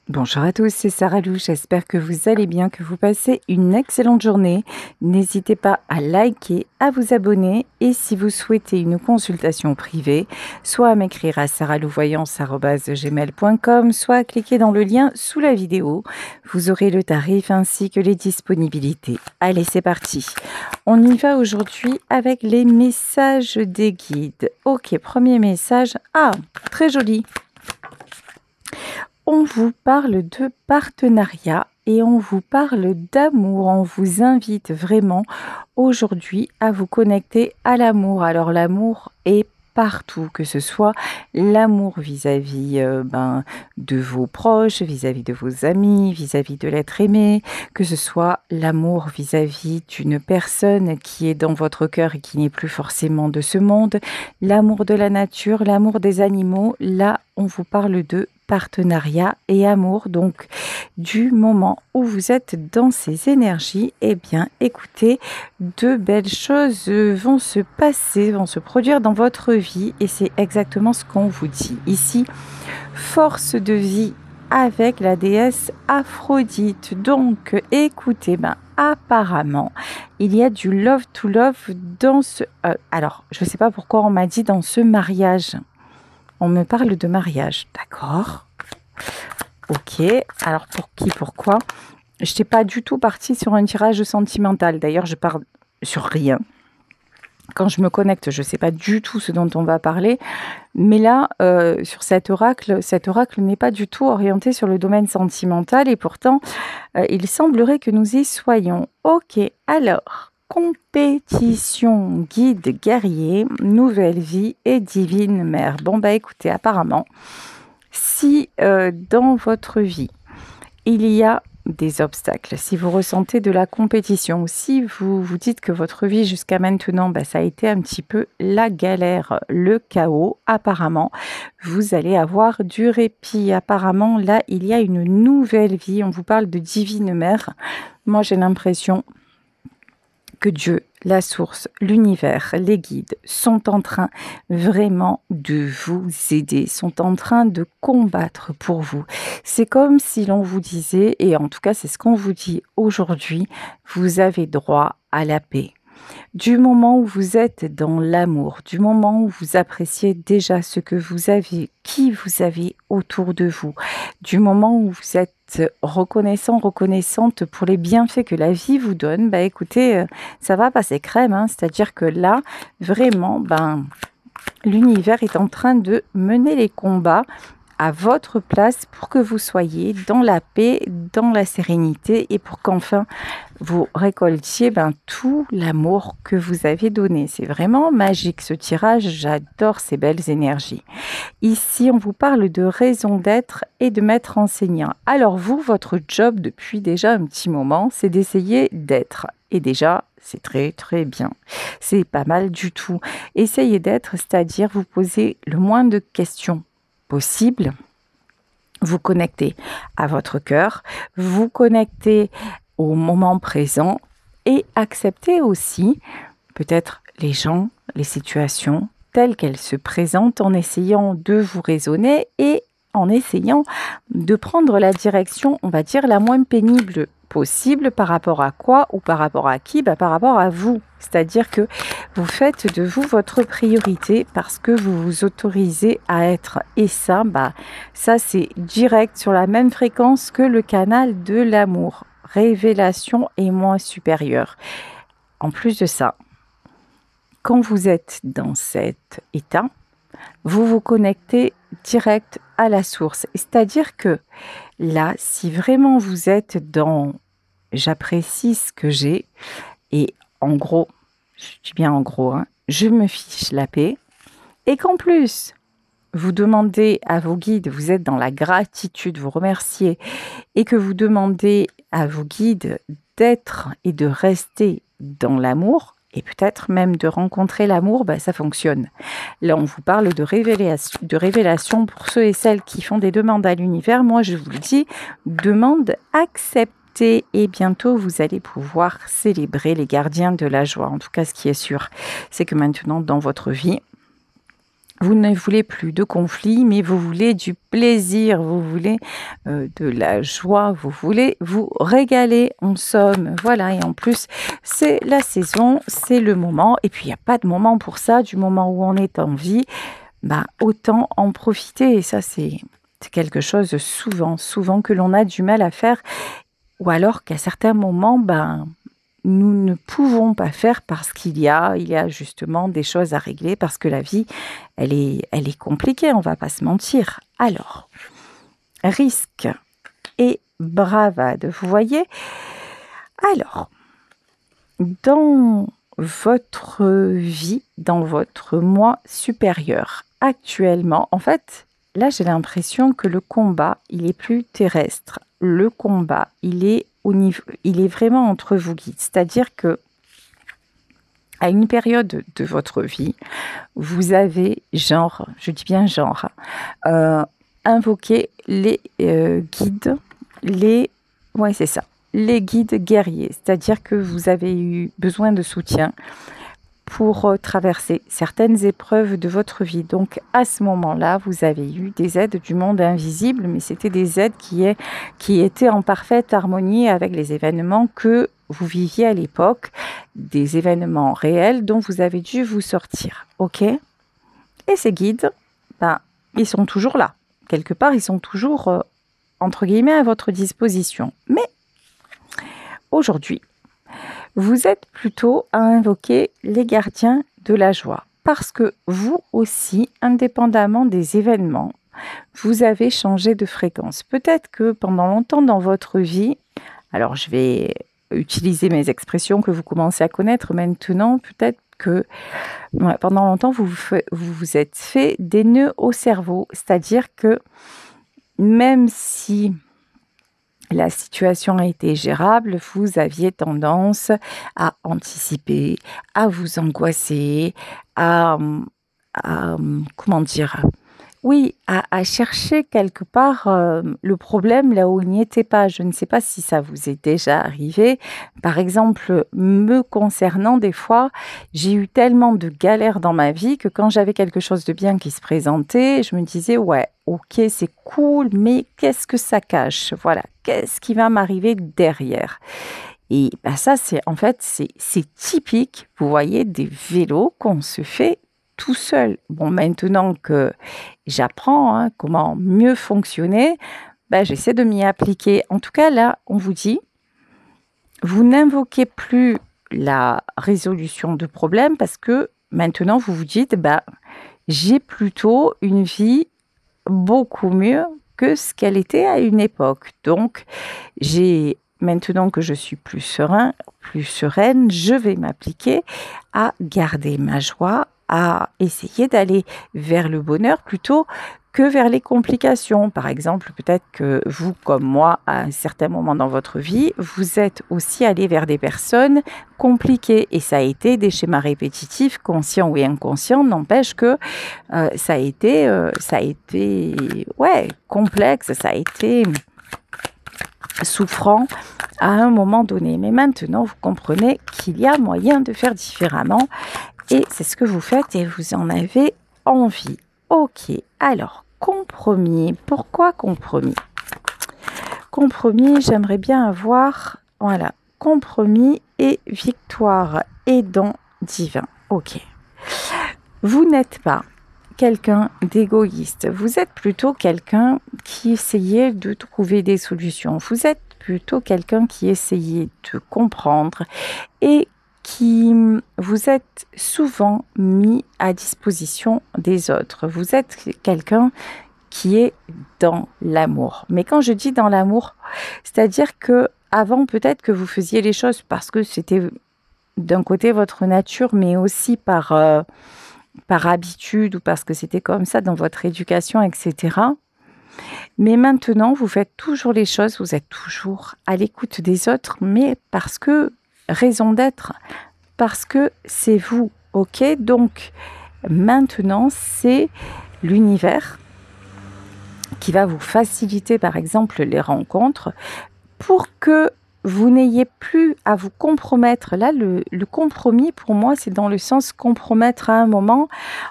Bonjour à tous, c'est Sarah Lou, j'espère que vous allez bien, que vous passez une excellente journée. N'hésitez pas à liker, à vous abonner et si vous souhaitez une consultation privée, soit à m'écrire à sarahlouvoyance@gmail.com, soit à cliquer dans le lien sous la vidéo. Vous aurez le tarif ainsi que les disponibilités. Allez, c'est parti. On y va aujourd'hui avec les messages des guides. Ok, premier message. Ah, très joli. On vous parle de partenariat et on vous parle d'amour. On vous invite vraiment aujourd'hui à vous connecter à l'amour. Alors l'amour est partout, que ce soit l'amour vis-à-vis de vos proches, vis-à-vis de vos amis, vis-à-vis de l'être aimé, que ce soit l'amour vis-à-vis d'une personne qui est dans votre cœur et qui n'est plus forcément de ce monde, l'amour de la nature, l'amour des animaux. Là, on vous parle de partenariat et amour. Donc, du moment où vous êtes dans ces énergies, eh bien, écoutez, de belles choses vont se passer, vont se produire dans votre vie et c'est exactement ce qu'on vous dit. Ici, force de vie avec la déesse Aphrodite. Donc, écoutez, apparemment, il y a du love to love dans ce... alors, je ne sais pas pourquoi on m'a dit dans ce mariage. On me parle de mariage, d'accord? Ok, alors pour qui, pourquoi? Je n'étais pas du tout partie sur un tirage sentimental. D'ailleurs, je parle sur rien. Quand je me connecte, je ne sais pas du tout ce dont on va parler. Mais là, sur cet oracle n'est pas du tout orienté sur le domaine sentimental. Et pourtant, il semblerait que nous y soyons. Ok, alors... compétition, guide guerrier, nouvelle vie et divine mère. Bon, écoutez, apparemment, si dans votre vie, il y a des obstacles, si vous ressentez de la compétition, ou si vous vous dites que votre vie jusqu'à maintenant, ça a été un petit peu la galère, le chaos, apparemment, vous allez avoir du répit. Apparemment, là, il y a une nouvelle vie. On vous parle de divine mère. Moi, j'ai l'impression que Dieu, la source, l'univers, les guides sont en train vraiment de vous aider, sont en train de combattre pour vous. C'est comme si l'on vous disait, et en tout cas c'est ce qu'on vous dit aujourd'hui, vous avez droit à la paix. Du moment où vous êtes dans l'amour, du moment où vous appréciez déjà ce que vous avez, qui vous avez autour de vous, du moment où vous êtes reconnaissant, reconnaissante pour les bienfaits que la vie vous donne, écoutez, ça va passer crème, hein, c'est-à-dire que là, vraiment, l'univers est en train de mener les combats à votre place pour que vous soyez dans la paix, dans la sérénité et pour qu'enfin vous récoltiez tout l'amour que vous avez donné. C'est vraiment magique ce tirage, j'adore ces belles énergies. Ici, on vous parle de raison d'être et de maître enseignant. Alors vous, votre job depuis déjà un petit moment, c'est d'essayer d'être. Et déjà, c'est très très bien. C'est pas mal du tout. Essayez d'être, c'est-à-dire vous posez le moins de questions possible, vous connectez à votre cœur, vous connectez au moment présent et acceptez aussi peut-être les gens, les situations telles qu'elles se présentent en essayant de vous raisonner et en essayant de prendre la direction, on va dire, la moins pénible possible. Par rapport à quoi ou par rapport à qui? Par rapport à vous. C'est-à-dire que vous faites de vous votre priorité parce que vous vous autorisez à être. Et ça, ça c'est direct sur la même fréquence que le canal de l'amour. Révélation et moi supérieur. En plus de ça, quand vous êtes dans cet état, vous vous connectez direct à la source. C'est-à-dire que là, si vraiment vous êtes dans « j'apprécie ce que j'ai » et en gros, je dis bien en gros, je me fiche la paix, et qu'en plus, vous demandez à vos guides, vous êtes dans la gratitude, vous remerciez, et que vous demandez à vos guides d'être et de rester dans l'amour, et peut-être même de rencontrer l'amour, ça fonctionne. Là, on vous parle de révélation pour ceux et celles qui font des demandes à l'univers. Moi, je vous le dis, demande acceptée. Et bientôt, vous allez pouvoir célébrer les gardiens de la joie. En tout cas, ce qui est sûr, c'est que maintenant, dans votre vie, Vous ne voulez plus de conflit, mais vous voulez du plaisir, vous voulez de la joie, vous voulez vous régaler en somme. Voilà, et en plus, c'est la saison, c'est le moment. Et puis, il n'y a pas de moment pour ça. Du moment où on est en vie, bah, autant en profiter. Et ça, c'est quelque chose souvent que l'on a du mal à faire. Ou alors qu'à certains moments, ben, nous ne pouvons pas faire parce qu'il y a justement des choses à régler, parce que la vie, elle est compliquée, on va pas se mentir. Alors, risque et bravade, vous voyez? Alors, dans votre vie, dans votre moi supérieur, actuellement, en fait, là, j'ai l'impression que le combat, il est plus terrestre. Le combat, il est vraiment entre vous guides. C'est-à-dire que à une période de votre vie, vous avez genre, je dis bien genre, invoqué les guides, ouais c'est ça, les guides guerriers. C'est-à-dire que vous avez eu besoin de soutien pour traverser certaines épreuves de votre vie. Donc à ce moment-là, vous avez eu des aides du monde invisible, mais c'était des aides qui étaient en parfaite harmonie avec les événements que vous viviez à l'époque, des événements réels dont vous avez dû vous sortir. Ok? Et ces guides, ben, ils sont toujours là. Quelque part, ils sont toujours, entre guillemets, à votre disposition. Mais aujourd'hui, vous êtes plutôt à invoquer les gardiens de la joie. Parce que vous aussi, indépendamment des événements, vous avez changé de fréquence. Peut-être que pendant longtemps dans votre vie, alors je vais utiliser mes expressions que vous commencez à connaître maintenant, peut-être que ouais, pendant longtemps, vous vous êtes fait des nœuds au cerveau. C'est-à-dire que même si la situation a été gérable, vous aviez tendance à anticiper, à vous angoisser, à, comment dire? Oui, à chercher quelque part, le problème là où il n'y était pas. Je ne sais pas si ça vous est déjà arrivé. Par exemple, me concernant, des fois, j'ai eu tellement de galères dans ma vie que quand j'avais quelque chose de bien qui se présentait, je me disais: «Ouais, OK, c'est cool, mais qu'est-ce que ça cache? Voilà, qu'est-ce qui va m'arriver derrière?» Et bah, ça, c'est en fait, c'est typique, vous voyez, des vélos qu'on se fait tout seul. Bon, maintenant que j'apprends, hein, comment mieux fonctionner, bah, j'essaie de m'y appliquer. En tout cas, là, on vous dit, vous n'invoquez plus la résolution de problèmes parce que maintenant, vous vous dites, bah, j'ai plutôt une vie beaucoup mieux que ce qu'elle était à une époque. Donc, maintenant que je suis plus serein, plus sereine, je vais m'appliquer à garder ma joie, à essayer d'aller vers le bonheur plutôt que vers les complications. Par exemple, peut-être que vous, comme moi, à un certain moment dans votre vie, vous êtes aussi allé vers des personnes compliquées. Et ça a été des schémas répétitifs, conscients ou inconscients, n'empêche que ça a été, ouais, complexe, ça a été souffrant à un moment donné. Mais maintenant, vous comprenez qu'il y a moyen de faire différemment et c'est ce que vous faites et vous en avez envie. Ok, alors, compromis. Pourquoi compromis? Compromis, j'aimerais bien avoir, voilà, compromis et victoire, aidant divin. Ok. Vous n'êtes pas quelqu'un d'égoïste. Vous êtes plutôt quelqu'un qui essayait de trouver des solutions. Vous êtes plutôt quelqu'un qui essayait de comprendre et qui vous êtes souvent mis à disposition des autres. Vous êtes quelqu'un qui est dans l'amour. Mais quand je dis dans l'amour, c'est-à-dire que avant peut-être que vous faisiez les choses parce que c'était d'un côté votre nature, mais aussi par habitude ou parce que c'était comme ça dans votre éducation, etc. Mais maintenant, vous faites toujours les choses, vous êtes toujours à l'écoute des autres, mais parce que, raison d'être, parce que c'est vous, ok? Donc, maintenant, c'est l'univers qui va vous faciliter, par exemple, les rencontres pour que vous n'ayez plus à vous compromettre. Là, le compromis, pour moi, c'est dans le sens compromettre à un moment.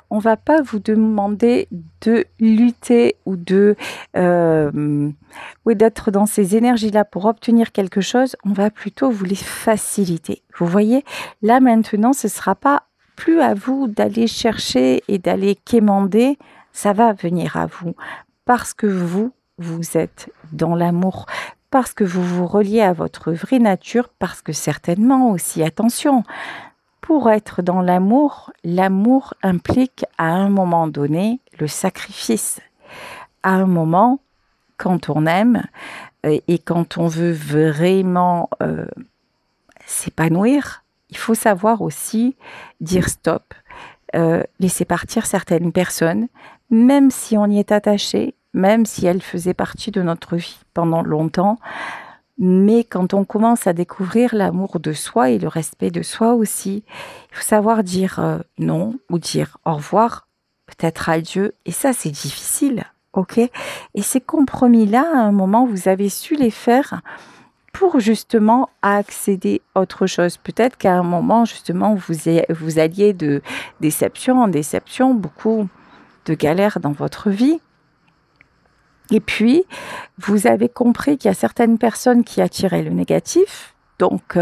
On va pas vous demander de lutter ou ou d'être dans ces énergies-là pour obtenir quelque chose. On va plutôt vous les faciliter. Vous voyez, là, maintenant, ce sera pas plus à vous d'aller chercher et d'aller quémander. Ça va venir à vous parce que vous êtes dans l'amour, parce que vous vous reliez à votre vraie nature, parce que certainement aussi, attention, pour être dans l'amour, l'amour implique à un moment donné le sacrifice. À un moment, quand on aime et quand on veut vraiment s'épanouir, il faut savoir aussi dire stop, laisser partir certaines personnes, même si on y est attaché, même si elles faisaient partie de notre vie pendant longtemps. Mais quand on commence à découvrir l'amour de soi et le respect de soi aussi, il faut savoir dire non ou dire au revoir, peut-être adieu. Et ça, c'est difficile, ok? Et ces compromis-là, à un moment, vous avez su les faire pour justement accéder à autre chose. Peut-être qu'à un moment, justement, vous alliez de déception en déception, beaucoup de galères dans votre vie. Et puis, vous avez compris qu'il y a certaines personnes qui attiraient le négatif. Donc,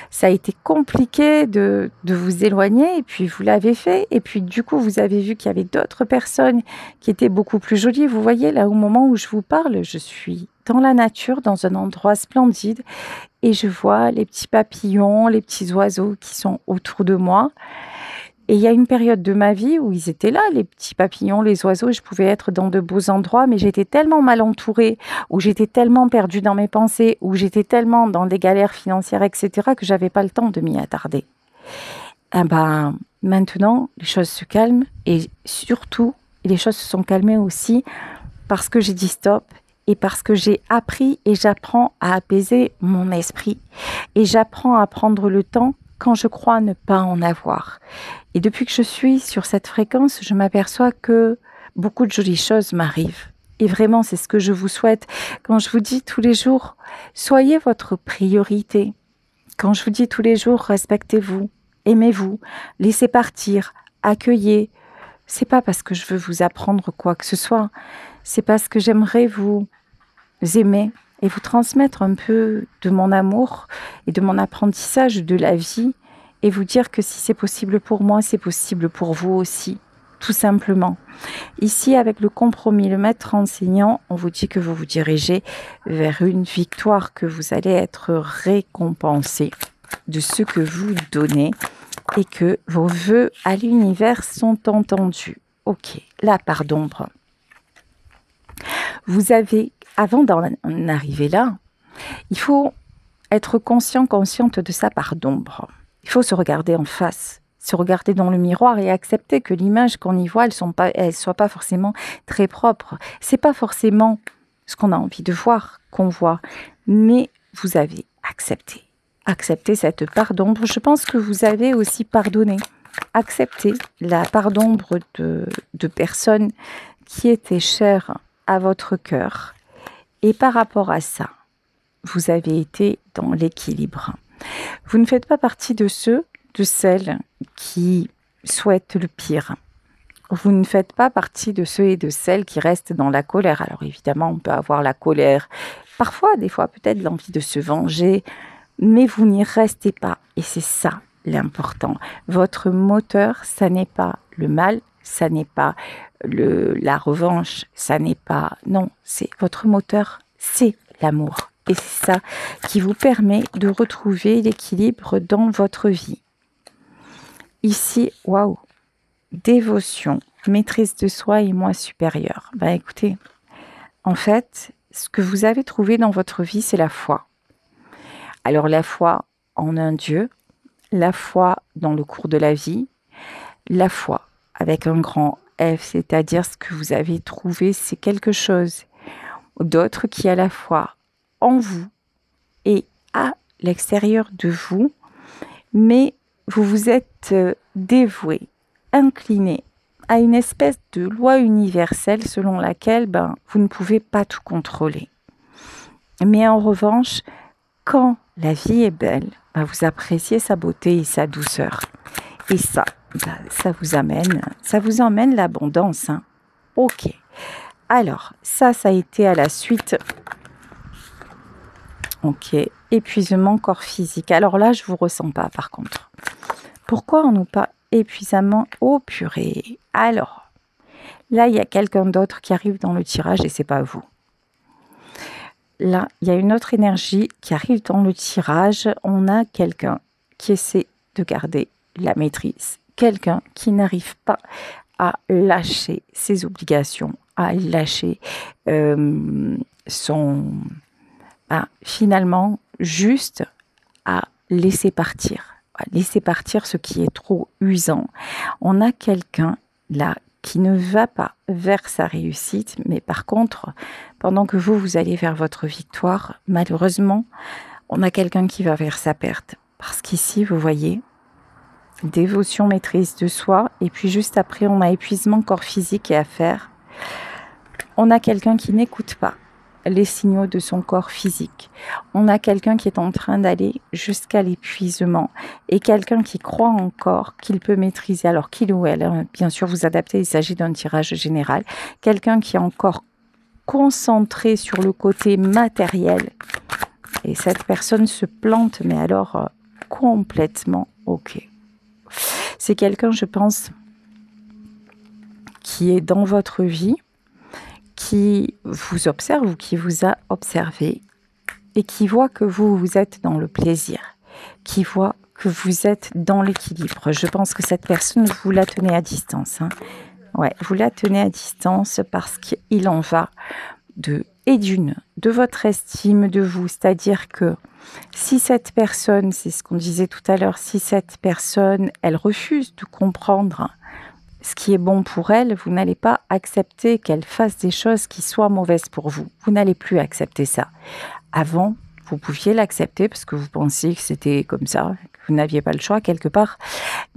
ça a été compliqué de vous éloigner et puis vous l'avez fait. Et puis, du coup, vous avez vu qu'il y avait d'autres personnes qui étaient beaucoup plus jolies. Vous voyez, là, au moment où je vous parle, je suis dans la nature, dans un endroit splendide et je vois les petits papillons, les petits oiseaux qui sont autour de moi. Et il y a une période de ma vie où ils étaient là, les petits papillons, les oiseaux, et je pouvais être dans de beaux endroits, mais j'étais tellement mal entourée, où j'étais tellement perdue dans mes pensées, où j'étais tellement dans des galères financières, etc., que j'avais pas le temps de m'y attarder. Eh ben, maintenant, les choses se calment, et surtout, les choses se sont calmées aussi parce que j'ai dit stop, et parce que j'ai appris et j'apprends à apaiser mon esprit, et j'apprends à prendre le temps quand je crois ne pas en avoir. Et depuis que je suis sur cette fréquence, je m'aperçois que beaucoup de jolies choses m'arrivent. Et vraiment, c'est ce que je vous souhaite. Quand je vous dis tous les jours, soyez votre priorité. Quand je vous dis tous les jours, respectez-vous, aimez-vous, laissez partir, accueillez. C'est pas parce que je veux vous apprendre quoi que ce soit. C'est parce que j'aimerais vous aimer et vous transmettre un peu de mon amour et de mon apprentissage de la vie et vous dire que si c'est possible pour moi, c'est possible pour vous aussi, tout simplement. Ici, avec le compromis, le maître enseignant, on vous dit que vous vous dirigez vers une victoire, que vous allez être récompensé de ce que vous donnez et que vos vœux à l'univers sont entendus. Ok, la part d'ombre. Vous avez, avant d'en arriver là, il faut être consciente de sa part d'ombre. Il faut se regarder en face, se regarder dans le miroir et accepter que l'image qu'on y voit, elle soit pas forcément très propre. C'est pas forcément ce qu'on a envie de voir, qu'on voit, mais vous avez accepté cette part d'ombre. Je pense que vous avez aussi pardonné, accepté la part d'ombre de personnes qui étaient chères à votre cœur. Et par rapport à ça, vous avez été dans l'équilibre. Vous ne faites pas partie de celles qui souhaitent le pire. Vous ne faites pas partie de ceux et de celles qui restent dans la colère. Alors évidemment, on peut avoir la colère, parfois, des fois, peut-être l'envie de se venger, mais vous n'y restez pas. Et c'est ça l'important. Votre moteur, ça n'est pas le mal, ça n'est pas la revanche, ça n'est pas... Non, c'est votre moteur, c'est l'amour. Et c'est ça qui vous permet de retrouver l'équilibre dans votre vie. Ici, waouh, dévotion, maîtrise de soi et moi supérieur. Ben écoutez, en fait, ce que vous avez trouvé dans votre vie, c'est la foi. Alors la foi en un Dieu, la foi dans le cours de la vie, la foi avec un grand F, c'est-à-dire ce que vous avez trouvé, c'est quelque chose d'autre qui est à la fois en vous et à l'extérieur de vous, mais vous vous êtes dévoué, incliné à une espèce de loi universelle selon laquelle vous ne pouvez pas tout contrôler. Mais en revanche, quand la vie est belle, bah, vous appréciez sa beauté et sa douceur. Et ça, bah, ça vous emmène l'abondance. Hein. Ok. Alors, ça a été à la suite. Ok. Épuisement corps physique. Alors là, je vous ressens pas par contre. Pourquoi on nous parle épuisement? Oh purée. Alors, là, il y a quelqu'un d'autre qui arrive dans le tirage et c'est pas vous. Là, il y a une autre énergie qui arrive dans le tirage. On a quelqu'un qui essaie de garder la maîtrise. Quelqu'un qui n'arrive pas à lâcher ses obligations, à lâcher finalement, juste à laisser partir. À laisser partir ce qui est trop usant. On a quelqu'un là qui ne va pas vers sa réussite, mais par contre, pendant que vous allez vers votre victoire, malheureusement, on a quelqu'un qui va vers sa perte. Parce qu'ici, vous voyez, dévotion, maîtrise de soi, et puis juste après, on a épuisement corps physique et affaires. On a quelqu'un qui n'écoute pas les signaux de son corps physique. On a quelqu'un qui est en train d'aller jusqu'à l'épuisement et quelqu'un qui croit encore qu'il peut maîtriser, alors qu'il ou elle, hein, bien sûr vous adaptez, il s'agit d'un tirage général, quelqu'un qui est encore concentré sur le côté matériel et cette personne se plante, mais alors complètement ok. C'est quelqu'un, je pense, qui est dans votre vie, qui vous observe ou qui vous a observé et qui voit que vous êtes dans le plaisir, qui voit que vous êtes dans l'équilibre. Je pense que cette personne, vous la tenez à distance. Hein. Ouais, vous la tenez à distance parce qu'il en va de votre estime de vous. C'est-à-dire que si cette personne, c'est ce qu'on disait tout à l'heure, si cette personne, elle refuse de comprendre ce qui est bon pour elle, vous n'allez pas accepter qu'elle fasse des choses qui soient mauvaises pour vous. Vous n'allez plus accepter ça. Avant, vous pouviez l'accepter parce que vous pensiez que c'était comme ça, que vous n'aviez pas le choix quelque part.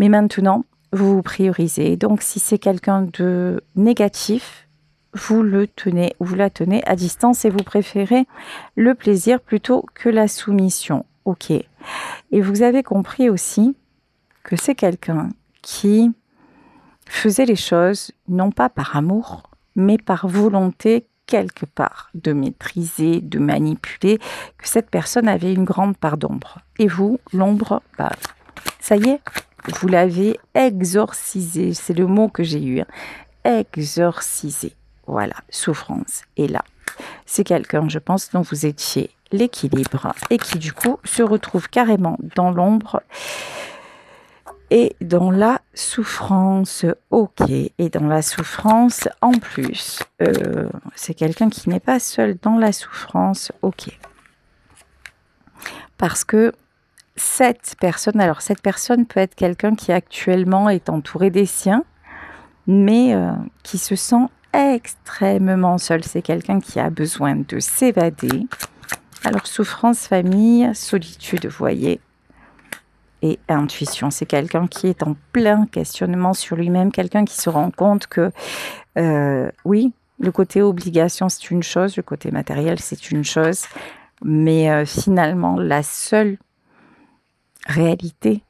Mais maintenant, vous vous priorisez. Donc, si c'est quelqu'un de négatif, vous la tenez à distance et vous préférez le plaisir plutôt que la soumission. Ok. Et vous avez compris aussi que c'est quelqu'un qui faisait les choses non pas par amour, mais par volonté quelque part de maîtriser, de manipuler, que cette personne avait une grande part d'ombre. Et vous, l'ombre, ça y est, vous l'avez exorcisé. C'est le mot que j'ai eu. Hein. Exorcisé. Voilà, souffrance. Et là, c'est quelqu'un, je pense, dont vous étiez l'équilibre et qui, du coup, se retrouve carrément dans l'ombre et dans la souffrance. Ok, et dans la souffrance, en plus, c'est quelqu'un qui n'est pas seul dans la souffrance. Ok. Parce que cette personne peut être quelqu'un qui actuellement est entouré des siens, mais qui se sent extrêmement seul. C'est quelqu'un qui a besoin de s'évader. Alors, souffrance, famille, solitude, vous voyez, et intuition. C'est quelqu'un qui est en plein questionnement sur lui-même, quelqu'un qui se rend compte que, oui, le côté obligation, c'est une chose, le côté matériel, c'est une chose, mais finalement, la seule réalité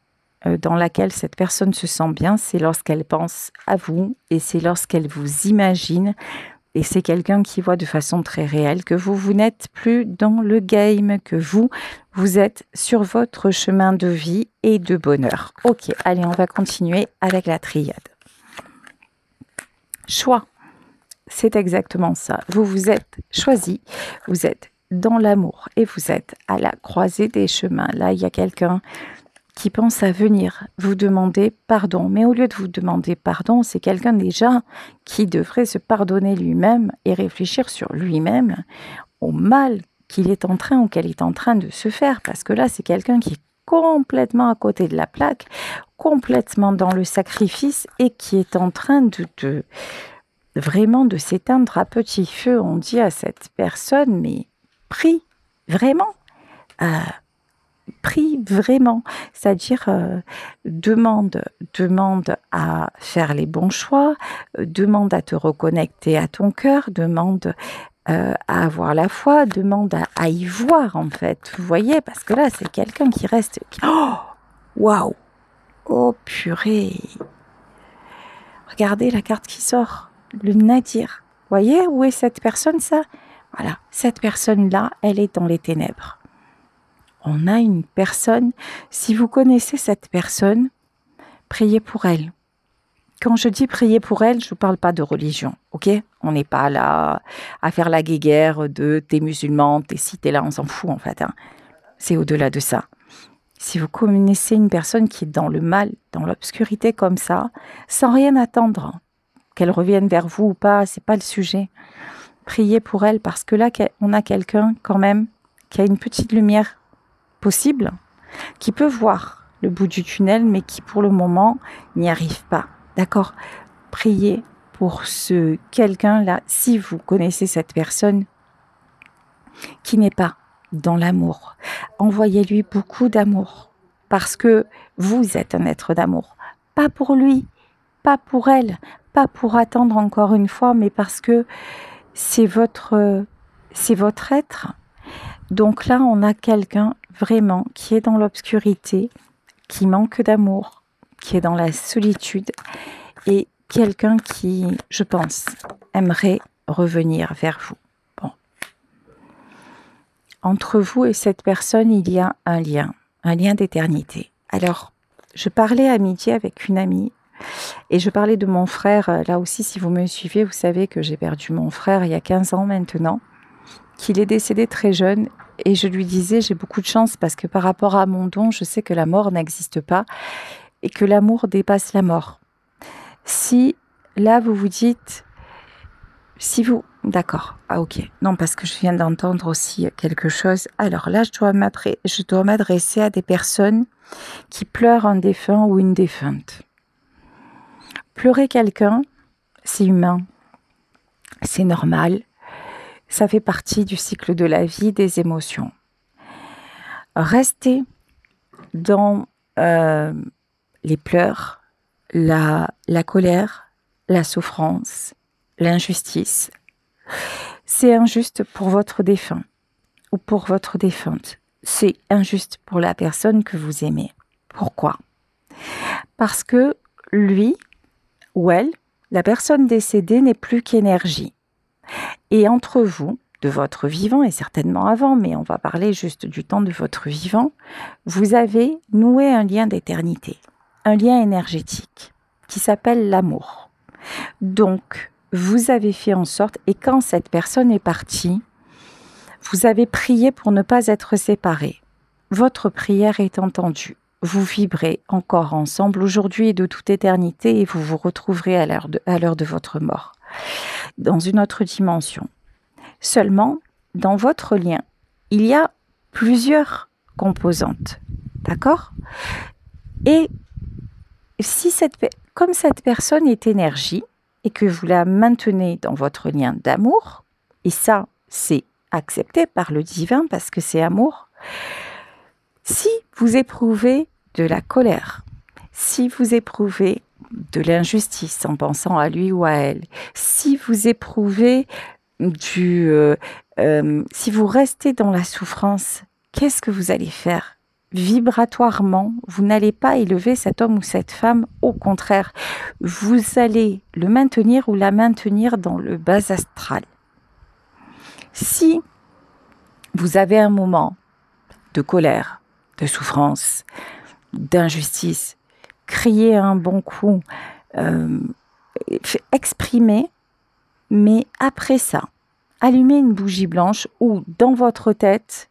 dans laquelle cette personne se sent bien, c'est lorsqu'elle pense à vous et c'est lorsqu'elle vous imagine. Et c'est quelqu'un qui voit de façon très réelle que vous n'êtes plus dans le game, que vous êtes sur votre chemin de vie et de bonheur. Ok, allez, on va continuer avec la triade. Choix, c'est exactement ça. Vous vous êtes choisi, vous êtes dans l'amour et vous êtes à la croisée des chemins. Là, il y a quelqu'un qui pense à venir vous demander pardon. Mais au lieu de vous demander pardon, c'est quelqu'un déjà qui devrait se pardonner lui-même et réfléchir sur lui-même au mal qu'il est en train ou qu'elle est en train de se faire. Parce que là, c'est quelqu'un qui est complètement à côté de la plaque, complètement dans le sacrifice et qui est en train de vraiment de s'éteindre à petit feu. On dit à cette personne, mais prie, vraiment prie vraiment, c'est-à-dire demande à faire les bons choix, demande à te reconnecter à ton cœur, demande à avoir la foi, demande à y voir en fait. Vous voyez, parce que là, c'est quelqu'un qui reste... Oh, waouh! Oh purée! Regardez la carte qui sort, le Nadir. Vous voyez où est cette personne, ça? Voilà, cette personne-là, elle est dans les ténèbres. On a une personne, si vous connaissez cette personne, priez pour elle. Quand je dis prier pour elle, je ne vous parle pas de religion, ok? On n'est pas là à faire la guéguerre de t'es musulman, t'es ci, t'es là, on s'en fout en fait. Hein. C'est au-delà de ça. Si vous connaissez une personne qui est dans le mal, dans l'obscurité comme ça, sans rien attendre, qu'elle revienne vers vous ou pas, c'est pas le sujet. Priez pour elle parce que là, on a quelqu'un quand même qui a une petite lumière possible, qui peut voir le bout du tunnel, mais qui pour le moment n'y arrive pas. D'accord? Priez pour ce quelqu'un-là, si vous connaissez cette personne qui n'est pas dans l'amour. Envoyez-lui beaucoup d'amour, parce que vous êtes un être d'amour. Pas pour lui, pas pour elle, pas pour attendre encore une fois, mais parce que c'est votre être. Donc là, on a quelqu'un vraiment qui est dans l'obscurité, qui manque d'amour, qui est dans la solitude et quelqu'un qui, je pense, aimerait revenir vers vous. Bon. Entre vous et cette personne, il y a un lien d'éternité. Alors, je parlais à midi avec une amie et je parlais de mon frère. Là aussi, si vous me suivez, vous savez que j'ai perdu mon frère il y a 15 ans maintenant, qu'il est décédé très jeune. Et je lui disais, j'ai beaucoup de chance parce que par rapport à mon don, je sais que la mort n'existe pas et que l'amour dépasse la mort. Si là vous vous dites, d'accord, ah ok, non parce que je viens d'entendre aussi quelque chose. Alors là, je dois m'adresser à des personnes qui pleurent un défunt ou une défunte. Pleurer quelqu'un, c'est humain, c'est normal. Ça fait partie du cycle de la vie, des émotions. Rester dans les pleurs, la colère, la souffrance, l'injustice, c'est injuste pour votre défunt ou pour votre défunte. C'est injuste pour la personne que vous aimez. Pourquoi? Parce que lui ou elle, la personne décédée n'est plus qu'énergie. Et entre vous, de votre vivant, et certainement avant, mais on va parler juste du temps de votre vivant, vous avez noué un lien d'éternité, un lien énergétique qui s'appelle l'amour. Donc, vous avez fait en sorte, et quand cette personne est partie, vous avez prié pour ne pas être séparés. Votre prière est entendue. Vous vibrez encore ensemble aujourd'hui et de toute éternité et vous vous retrouverez à l'heure de votre mort, dans une autre dimension. Seulement, dans votre lien, il y a plusieurs composantes, d'accord? Et si comme cette personne est énergie et que vous la maintenez dans votre lien d'amour, et ça, c'est accepté par le divin parce que c'est amour, si vous éprouvez de la colère, si vous éprouvez de l'injustice en pensant à lui ou à elle, si vous éprouvez si vous restez dans la souffrance, qu'est-ce que vous allez faire? Vibratoirement, vous n'allez pas élever cet homme ou cette femme, au contraire, vous allez le maintenir ou la maintenir dans le bas astral. Si vous avez un moment de colère, de souffrance, d'injustice, criez un bon coup, exprimez, mais après ça, allumez une bougie blanche ou dans votre tête,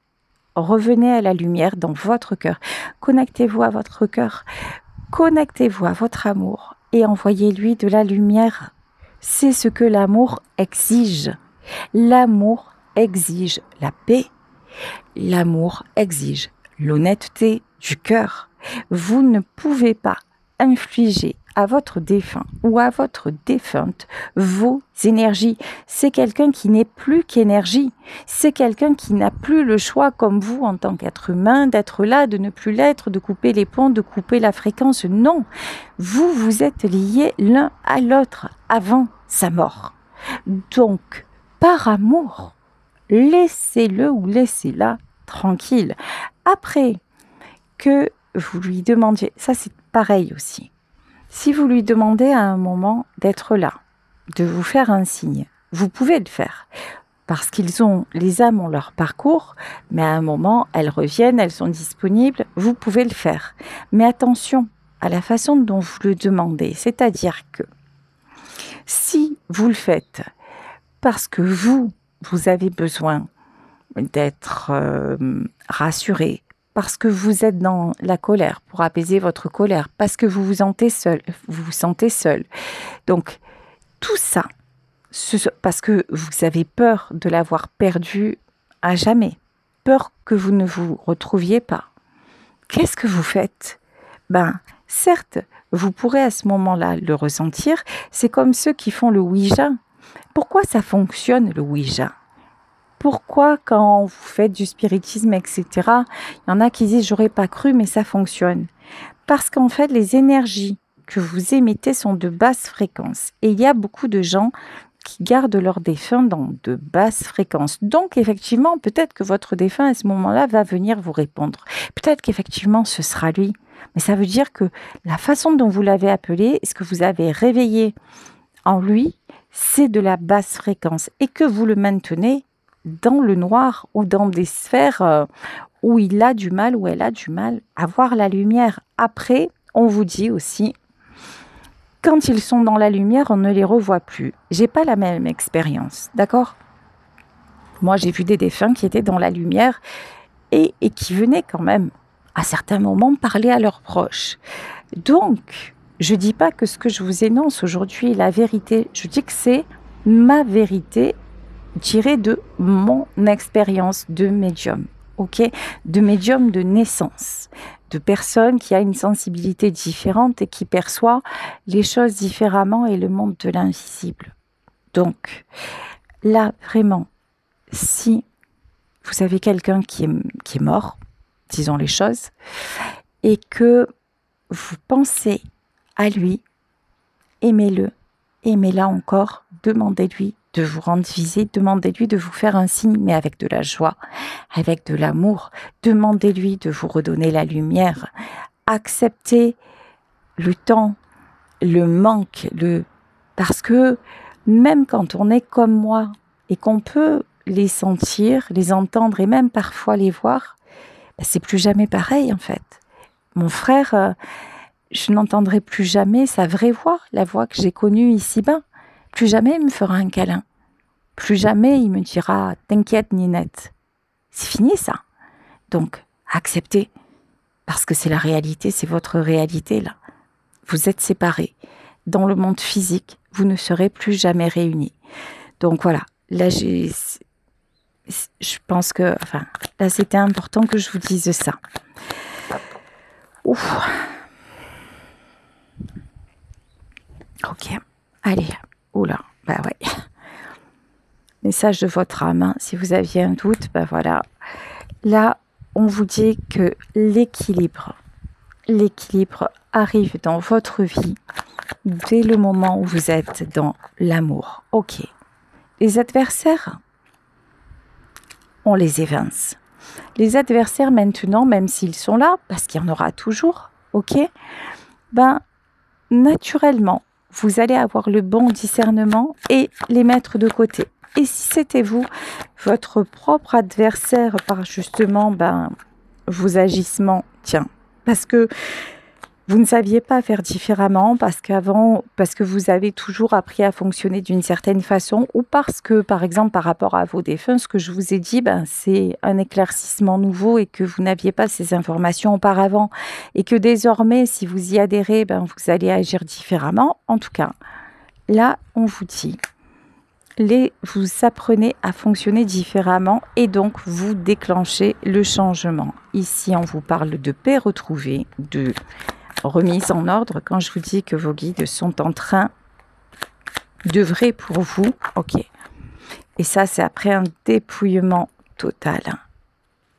revenez à la lumière dans votre cœur. Connectez-vous à votre cœur, connectez-vous à votre amour et envoyez-lui de la lumière. C'est ce que l'amour exige. L'amour exige la paix. L'amour exige l'honnêteté du cœur. Vous ne pouvez pas infliger à votre défunt ou à votre défunte vos énergies. C'est quelqu'un qui n'est plus qu'énergie. C'est quelqu'un qui n'a plus le choix, comme vous, en tant qu'être humain, d'être là, de ne plus l'être, de couper les ponts, de couper la fréquence. Non, vous êtes liés l'un à l'autre avant sa mort. Donc, par amour. Laissez-le ou laissez-la tranquille. Après que vous lui demandiez, ça c'est pareil aussi. Si vous lui demandez à un moment d'être là, de vous faire un signe, vous pouvez le faire. Parce les âmes ont leur parcours, mais à un moment, elles reviennent, elles sont disponibles, vous pouvez le faire. Mais attention à la façon dont vous le demandez, c'est-à-dire que si vous le faites parce que vous avez besoin d'être rassuré, parce que vous êtes dans la colère, pour apaiser votre colère, parce que vous vous sentez seul. Donc, tout ça, parce que vous avez peur de l'avoir perdu à jamais, peur que vous ne vous retrouviez pas. Qu'est-ce que vous faites? Certes, vous pourrez à ce moment-là le ressentir. C'est comme ceux qui font le Ouija. Pourquoi ça fonctionne, le Ouija? Pourquoi, quand vous faites du spiritisme, etc., il y en a qui disent « j'aurais pas cru, mais ça fonctionne ». Parce qu'en fait, les énergies que vous émettez sont de basse fréquence. Et il y a beaucoup de gens qui gardent leurs défunts dans de basses fréquences. Donc, effectivement, peut-être que votre défunt, à ce moment-là, va venir vous répondre. Peut-être qu'effectivement, ce sera lui. Mais ça veut dire que la façon dont vous l'avez appelé, ce que vous avez réveillé en lui, c'est de la basse fréquence. Et que vous le maintenez dans le noir ou dans des sphères où il a du mal, où elle a du mal à voir la lumière. Après, on vous dit aussi, quand ils sont dans la lumière, on ne les revoit plus. J'ai pas la même expérience, d'accord? Moi, j'ai vu des défunts qui étaient dans la lumière et qui venaient quand même, à certains moments, parler à leurs proches. Donc, je dis pas que ce que je vous énonce aujourd'hui est la vérité. Je dis que c'est ma vérité tirée de mon expérience de médium, ok? De médium de naissance, de personne qui a une sensibilité différente et qui perçoit les choses différemment et le monde de l'invisible. Donc, là, vraiment, si vous avez quelqu'un qui est mort, disons les choses, et que vous pensez à lui, aimez-le, aimez-la encore, demandez-lui de vous rendre visite, demandez-lui de vous faire un signe, mais avec de la joie, avec de l'amour. Demandez-lui de vous redonner la lumière. Acceptez le temps, le manque, parce que même quand on est comme moi et qu'on peut les sentir, les entendre et même parfois les voir, c'est plus jamais pareil en fait. Mon frère, je n'entendrai plus jamais sa vraie voix, la voix que j'ai connue ici-bas. Plus jamais il me fera un câlin. Plus jamais il me dira « T'inquiète, Ninette ». C'est fini ça. Donc, acceptez. Parce que c'est la réalité, c'est votre réalité là. Vous êtes séparés. Dans le monde physique, vous ne serez plus jamais réunis. Donc voilà, là je pense que, là c'était important que je vous dise ça. Ouf. Ok, allez, oula, ouais. Message de votre âme, hein. Si vous aviez un doute, voilà. Là, on vous dit que l'équilibre arrive dans votre vie dès le moment où vous êtes dans l'amour. Ok. Les adversaires, on les évince. Les adversaires maintenant, même s'ils sont là, parce qu'il y en aura toujours, ok, naturellement, vous allez avoir le bon discernement et les mettre de côté. Et si c'était vous, votre propre adversaire, par justement vos agissements, parce que vous ne saviez pas faire différemment, parce que vous avez toujours appris à fonctionner d'une certaine façon, ou parce que, par exemple, par rapport à vos défunts, ce que je vous ai dit, c'est un éclaircissement nouveau et que vous n'aviez pas ces informations auparavant, et que désormais, si vous y adhérez, vous allez agir différemment. En tout cas, là, on vous dit, vous apprenez à fonctionner différemment et donc vous déclenchez le changement. Ici, on vous parle de paix retrouvée, de remise en ordre. Quand je vous dis que vos guides sont en train d'œuvrer pour vous, ok. Et ça, c'est après un dépouillement total.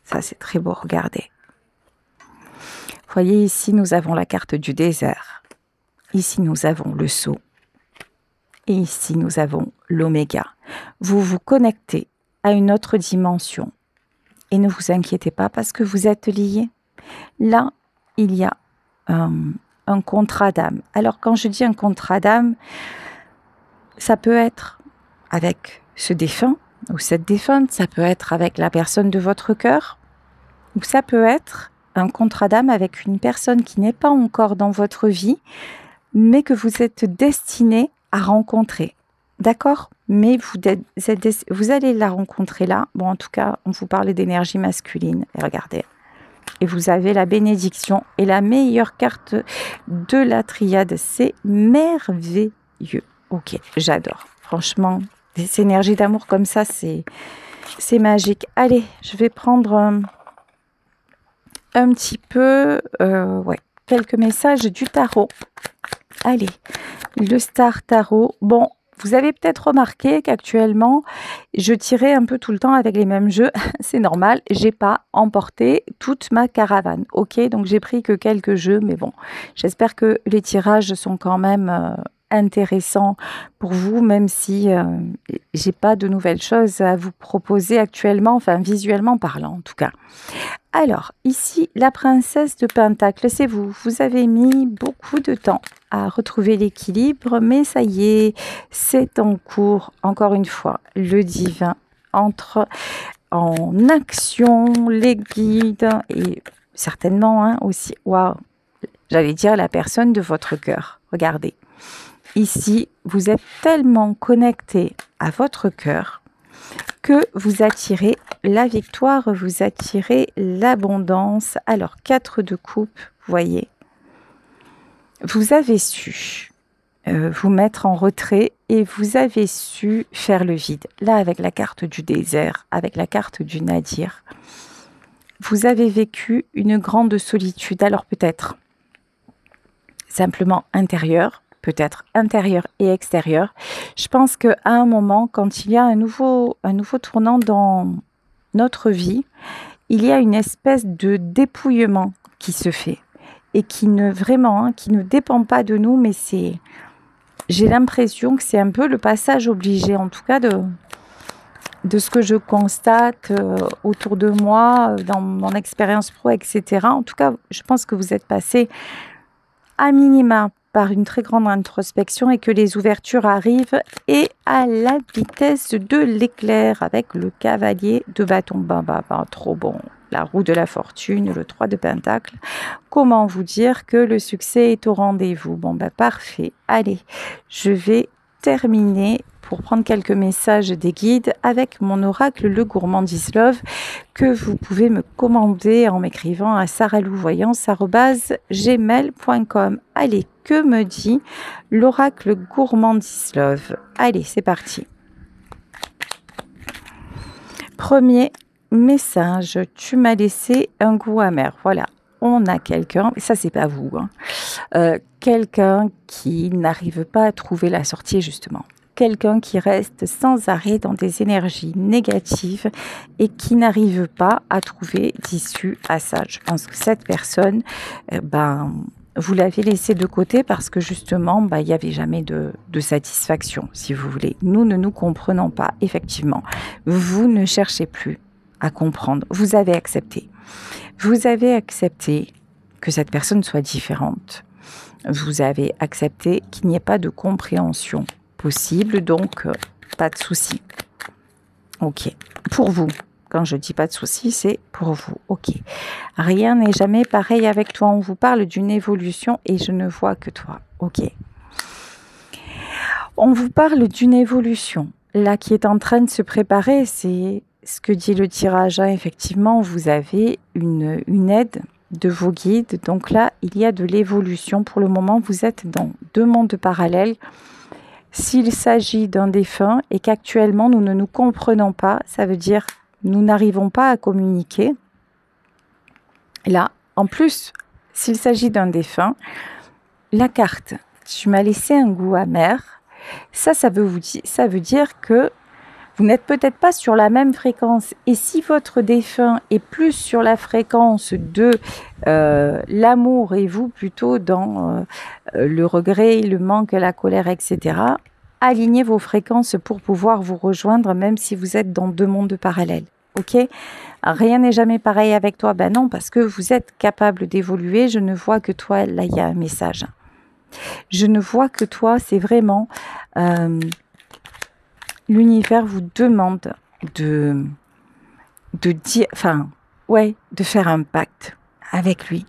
Ça, c'est très beau, regardez. Vous voyez, ici, nous avons la carte du désert. Ici, nous avons le sceau. Et ici, nous avons l'oméga. Vous vous connectez à une autre dimension. Et ne vous inquiétez pas parce que vous êtes liés. Là, il y a un contrat d'âme. Alors, quand je dis un contrat d'âme, ça peut être avec ce défunt ou cette défunte, ça peut être avec la personne de votre cœur, ou ça peut être un contrat d'âme avec une personne qui n'est pas encore dans votre vie, mais que vous êtes destiné à rencontrer. D'accord ? Mais vous allez la rencontrer là. Bon, en tout cas, on vous parlait d'énergie masculine. Et regardez. Et vous avez la bénédiction et la meilleure carte de la triade. C'est merveilleux. Ok, j'adore. Franchement, des énergies d'amour comme ça, c'est magique. Allez, je vais prendre un petit peu, quelques messages du tarot. Allez, le Star Tarot. Bon, vous avez peut-être remarqué qu'actuellement, je tirais un peu tout le temps avec les mêmes jeux. C'est normal, j'ai pas emporté toute ma caravane. Ok, donc j'ai pris que quelques jeux, mais bon, j'espère que les tirages sont quand même intéressants pour vous, même si j'ai pas de nouvelles choses à vous proposer actuellement, enfin visuellement parlant en tout cas. Alors, ici, la princesse de Pentacle, c'est vous. Vous avez mis beaucoup de temps à retrouver l'équilibre, mais ça y est, c'est en cours. Encore une fois, le divin entre en action, les guides et certainement aussi, waouh, j'allais dire la personne de votre cœur. Regardez, ici, vous êtes tellement connecté à votre cœur que vous attirez la victoire, vous attirez l'abondance. Alors, 4 de coupe, vous voyez, vous avez su vous mettre en retrait et vous avez su faire le vide. Là, avec la carte du désert, avec la carte du nadir, vous avez vécu une grande solitude. Alors peut-être simplement intérieure, peut-être intérieur et extérieur. Je pense qu'à un moment, quand il y a un nouveau tournant dans notre vie, il y a une espèce de dépouillement qui se fait et qui ne dépend pas de nous, mais j'ai l'impression que c'est un peu le passage obligé, en tout cas de ce que je constate autour de moi, dans mon expérience pro, etc. En tout cas, je pense que vous êtes passé à minima par une très grande introspection et que les ouvertures arrivent et à la vitesse de l'éclair avec le cavalier de bâton. Trop bon. La roue de la fortune, le 3 de pentacle. Comment vous dire que le succès est au rendez-vous? Parfait. Allez, je vais terminer pour prendre quelques messages des guides avec mon oracle, le gourmandise love, que vous pouvez me commander en m'écrivant à saralouvoyance@gmail.com. Allez, que me dit l'oracle gourmandise love? Allez, c'est parti. Premier message, tu m'as laissé un goût amer. Voilà, on a quelqu'un, ça c'est pas vous, quelqu'un qui n'arrive pas à trouver la sortie justement. Quelqu'un qui reste sans arrêt dans des énergies négatives et qui n'arrive pas à trouver d'issue à ça. Je pense que cette personne, vous l'avez laissée de côté parce que justement, il n'y avait jamais de satisfaction, si vous voulez. Nous ne nous comprenons pas, effectivement. Vous ne cherchez plus à comprendre. Vous avez accepté. Vous avez accepté que cette personne soit différente. Vous avez accepté qu'il n'y ait pas de compréhension possible, donc pas de souci. Ok, pour vous. Quand je dis pas de souci, c'est pour vous. Ok. Rien n'est jamais pareil avec toi. On vous parle d'une évolution et je ne vois que toi. Ok. On vous parle d'une évolution là qui est en train de se préparer. C'est ce que dit le tirage. Effectivement, vous avez une aide de vos guides. Donc là, il y a de l'évolution. Pour le moment, vous êtes dans 2 mondes parallèles. S'il s'agit d'un défunt et qu'actuellement nous ne nous comprenons pas, ça veut dire nous n'arrivons pas à communiquer. Là, en plus, s'il s'agit d'un défunt, la carte « Tu m'as laissé un goût amer », ça veut dire que vous n'êtes peut-être pas sur la même fréquence. Et si votre défunt est plus sur la fréquence de l'amour et vous plutôt dans le regret, le manque, la colère, etc., alignez vos fréquences pour pouvoir vous rejoindre, même si vous êtes dans 2 mondes parallèles. Ok? Rien n'est jamais pareil avec toi. Ben non, parce que vous êtes capable d'évoluer. Je ne vois que toi, là, il y a un message. Je ne vois que toi, c'est vraiment... l'univers vous demande de dire... Enfin, ouais, de faire un pacte avec lui.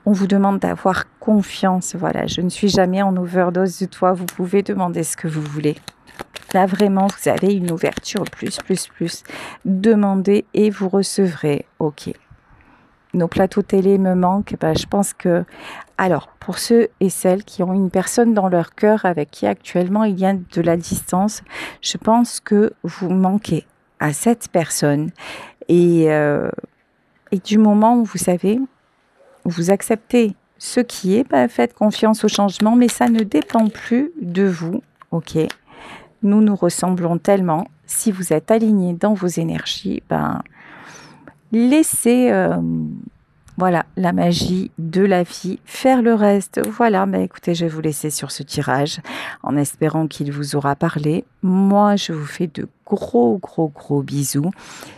On vous demande d'avoir confiance. Voilà, je ne suis jamais en overdose de toi. Vous pouvez demander ce que vous voulez. Là, vraiment, vous avez une ouverture plus. Demandez et vous recevrez. Ok. Nos plateaux télé me manquent. Ben, je pense que... Alors, pour ceux et celles qui ont une personne dans leur cœur avec qui actuellement il y a de la distance, je pense que vous manquez à cette personne. Et du moment où vous savez, vous acceptez ce qui est, ben, faites confiance au changement, mais ça ne dépend plus de vous. Ok. Nous nous ressemblons tellement. Si vous êtes aligné dans vos énergies, ben, laissez voilà, la magie de la vie faire le reste. Voilà, ben, écoutez, je vais vous laisser sur ce tirage en espérant qu'il vous aura parlé. Moi, je vous fais de gros bisous.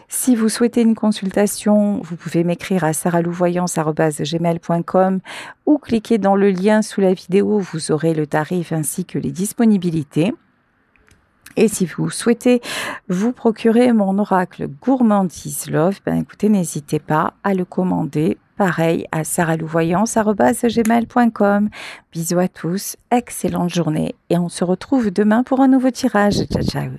Si vous souhaitez une consultation, vous pouvez m'écrire à saralouvoyance@gmail.com ou cliquer dans le lien sous la vidéo. Vous aurez le tarif ainsi que les disponibilités. Et si vous souhaitez vous procurer mon oracle Gourmandise Love, ben écoutez, n'hésitez pas à le commander. Pareil à saralouvoyance@gmail.com. Bisous à tous, excellente journée et on se retrouve demain pour un nouveau tirage. Ciao, ciao.